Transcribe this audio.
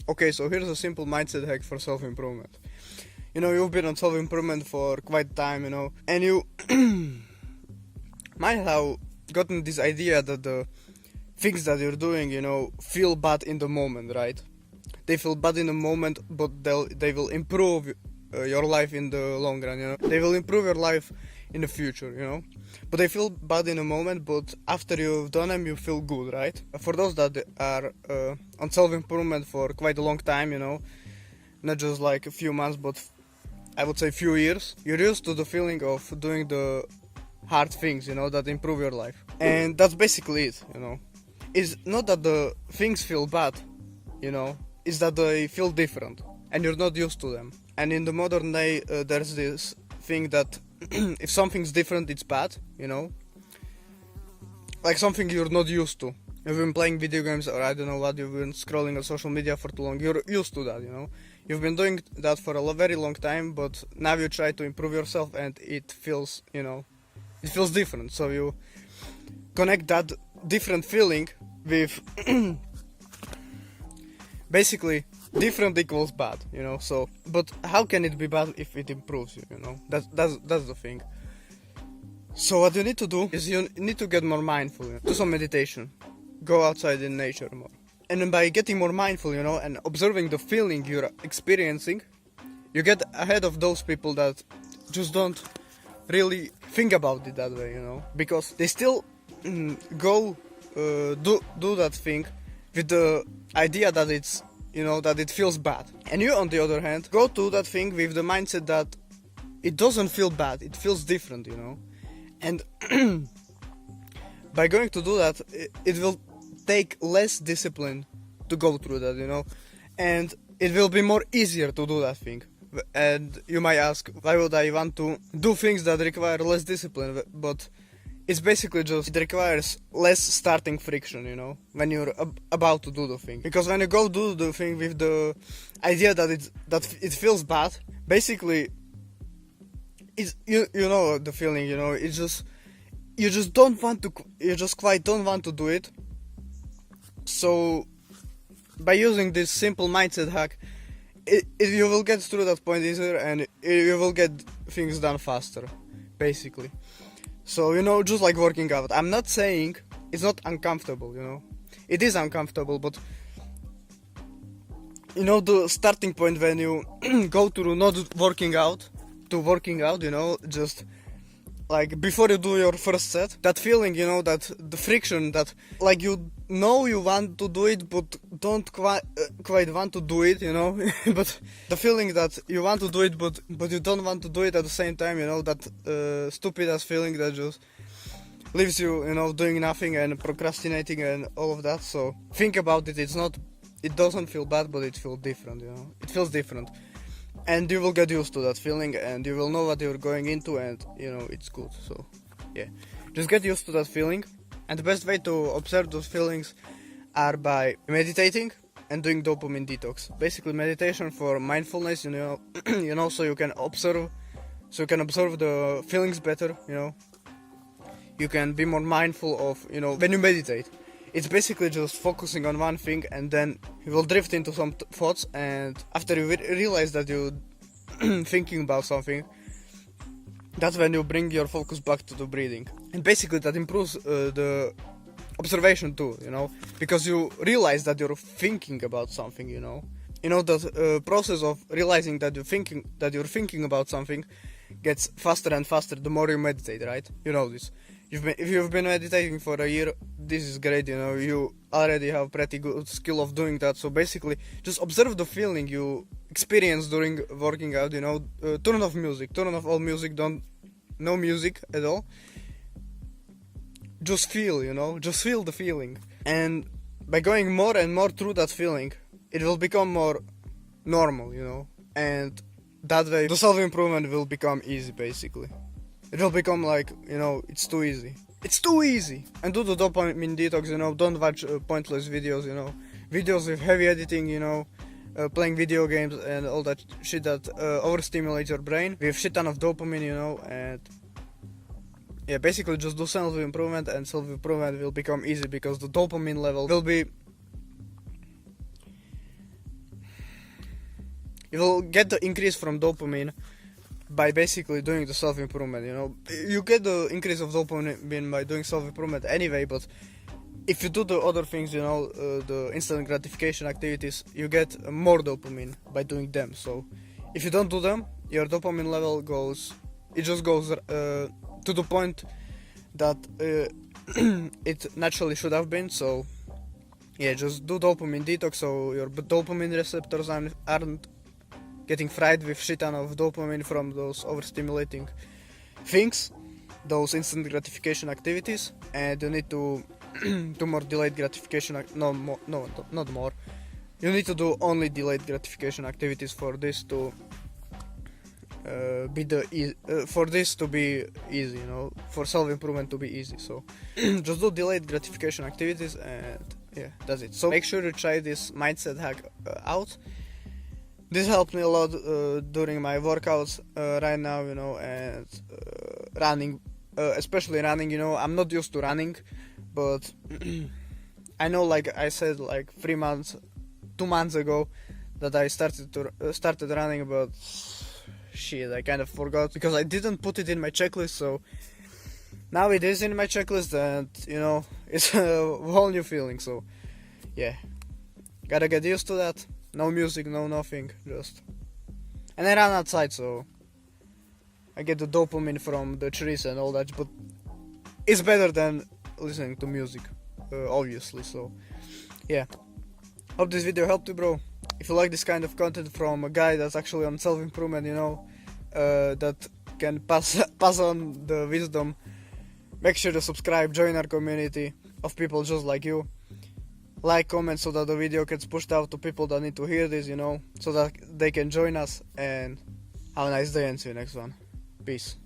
Okay, so here's a simple mindset hack for self-improvement. You've been on self-improvement for quite time, and you might have gotten this idea that the things that you're doing, feel bad in the moment, right? They feel bad in the moment, but they will improve your life in the long run, They will improve your life in the future, But they feel bad in the moment, but after you've done them, you feel good, right? For those that are on self-improvement for quite a long time, not just like a few months, but I would say few years, you're used to the feeling of doing the hard things, that improve your life. And that's basically it. It's not that the things feel bad, it's that they feel different and you're not used to them. And in the modern day, there's this thing that if something's different, it's bad, like something you're not used to. You've been playing video games, or I don't know what, you've been scrolling on social media for too long, you're used to that, You've been doing that for a very long time, but now you try to improve yourself and it feels, it feels different. So you connect that different feeling with basically different equals bad, So, but how can it be bad if it improves you? That's the thing. So what you need to do is you need to get more mindful. Do some meditation, go outside in nature more, and then by getting more mindful, and observing the feeling you're experiencing, you get ahead of those people that just don't really think about it that way, because they still go do that thing with the idea that it's that it feels bad. And you, on the other hand, go to that thing with the mindset that it doesn't feel bad, it feels different, and by going to do that, it will take less discipline to go through that, and it will be more easier to do that thing. And you might ask, why would I want to do things that require less discipline? But it's basically just, it requires less starting friction, when you're about to do the thing. Because when you go do the thing with the idea that it feels bad, basically, it's, you know the feeling, it's just, you just quite don't want to do it. So, by using this simple mindset hack, you will get through that point easier and you will get things done faster, basically. So, just like working out, I'm not saying it's not uncomfortable, It is uncomfortable, but, the starting point when you go to not working out, to working out, just like before you do your first set, that feeling, that the friction, that like you want to do it but don't quite want to do it, but the feeling that you want to do it but you don't want to do it at the same time, that stupid ass feeling that just leaves you, doing nothing and procrastinating and all of that. So think about it. It doesn't feel bad, but it feels different, it feels different. And you will get used to that feeling and you will know what you're going into and, it's good. So, yeah. Just get used to that feeling. And the best way to observe those feelings are by meditating and doing dopamine detox. Basically, meditation for mindfulness, so you can observe the feelings better, You can be more mindful of, when you meditate. It's basically just focusing on one thing and then you will drift into some thoughts, and after you realize that you're thinking about something, that's when you bring your focus back to the breathing. And basically that improves the observation too, because you realize that you're thinking about something, that process of realizing that you're thinking about something gets faster and faster the more you meditate, right? You know this. If you've been meditating for a year, this is great, you already have pretty good skill of doing that. So basically, just observe the feeling you experience during working out, turn off music, turn off all music, no music at all. Just feel, just feel the feeling. And by going more and more through that feeling, it will become more normal, and that way the self-improvement will become easy, basically. It will become like, it's too easy. It's too easy. And do the dopamine detox, don't watch pointless videos, Videos with heavy editing, playing video games and all that shit that overstimulates your brain with shit ton of dopamine, and yeah, basically just do self-improvement and self-improvement will become easy because the dopamine level will be You will get the increase from dopamine by basically doing the self-improvement, You get the increase of dopamine by doing self-improvement anyway, but if you do the other things, the instant gratification activities, you get more dopamine by doing them. So if you don't do them, your dopamine level just goes to the point that it naturally should have been. So yeah, just do dopamine detox so your dopamine receptors aren't getting fried with shit ton of dopamine from those overstimulating things, those instant gratification activities, and you need to do more delayed gratification. Not more. You need to do only delayed gratification activities for this to be easy, for self-improvement to be easy. So just do delayed gratification activities, and yeah, that's it. So make sure you try this mindset hack out. This helped me a lot during my workouts right now, and running, especially running. I'm not used to running, but I know, like I said, like 2 months ago, that I started running, but shit, I kind of forgot because I didn't put it in my checklist. So now it is in my checklist, and it's a whole new feeling. So yeah, gotta get used to that. No music, no nothing, and I run outside, so I get the dopamine from the trees and all that, but it's better than listening to music, obviously. So yeah, hope this video helped you, bro. If you like this kind of content from a guy that's actually on self-improvement, that can pass on the wisdom, make sure to subscribe, join our community of people just like you. Like, comment, so that the video gets pushed out to people that need to hear this, so that they can join us. And have a nice day, and see you next one. Peace.